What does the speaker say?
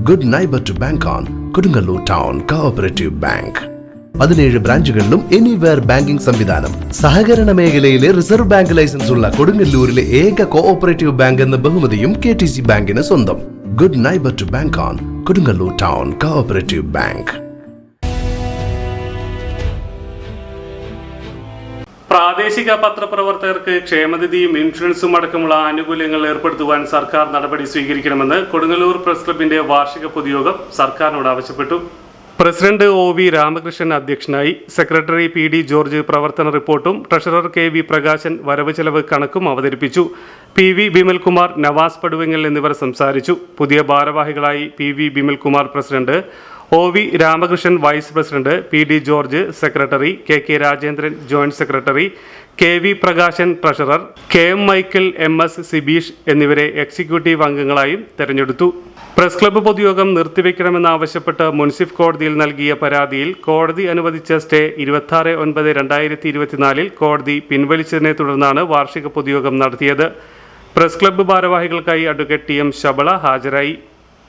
Good neighbour to bank on Kodungallur town cooperative bank. 17 ബ്രാഞ്ചുകളിലും anywhere banking സംവിധാനം. സഹകരണ മേഖലയിലെ റിസർവ് ബാങ്ക് ലൈസൻസ് ഉള്ള കൊടുങ്ങല്ലൂരിലെ ഏക കോഓപ്പറേറ്റീവ് ബാങ്ക് എന്ന ബഹുമതിയും KTC ബാങ്കിന് സ്വന്തം. Good neighbour to bank on Kodungallur town cooperative bank. പ്രാദേശിക പത്രപ്രവർത്തകർക്ക് ക്ഷേമനിധിയും ഇൻഷുറൻസും അടക്കമുള്ള ആനുകൂല്യങ്ങൾ ഏർപ്പെടുത്തുവാൻ സർക്കാർ നടപടി സ്വീകരിക്കണമെന്ന് കൊടുങ്ങല്ലൂർ പ്രസ് ക്ലബിന്റെ വാർഷിക പൊതുയോഗം സർക്കാരിനോട് ആവശ്യപ്പെട്ടു. പ്രസിഡന്റ് OV രാമകൃഷ്ണൻ അധ്യക്ഷനായി. സെക്രട്ടറി PD ജോർജ് പ്രവർത്തന റിപ്പോർട്ടും ട്രഷറർ KV പ്രകാശൻ വരവ് ചെലവ് കണക്കും അവതരിപ്പിച്ചു. PV ബിമൽകുമാർ, നവാസ് പടുവങ്ങൽ എന്നിവർ സംസാരിച്ചു. പുതിയ ഭാരവാഹികളായി PV Bimalkumar president, OV Ramakrishnan vice president, PD George secretary, KK Rajendran joint secretary, KV Prakashan treasurer, KM Michael, MS Sibeesh എന്നിവരെ എക്സിക്യൂട്ടീവ് അംഗങ്ങളായും തെരഞ്ഞെടുത്തു. പ്രസ് ക്ലബ്ബ് പൊതുയോഗം നിർത്തിവെക്കണമെന്നാവശ്യപ്പെട്ട് മുൻസിഫ് കോടതിയിൽ നൽകിയ പരാതിയിൽ കോടതി അനുവദിച്ച സ്റ്റേ 26/9/2024 കോടതി പിൻവലിച്ചതിനെ തുടർന്നാണ് വാർഷിക പൊതുയോഗം നടത്തിയത്. പ്രസ് ക്ലബ്ബ് ഭാരവാഹികൾക്കായി അഡ്വക്കേറ്റ് TM ശബള ഹാജരായി.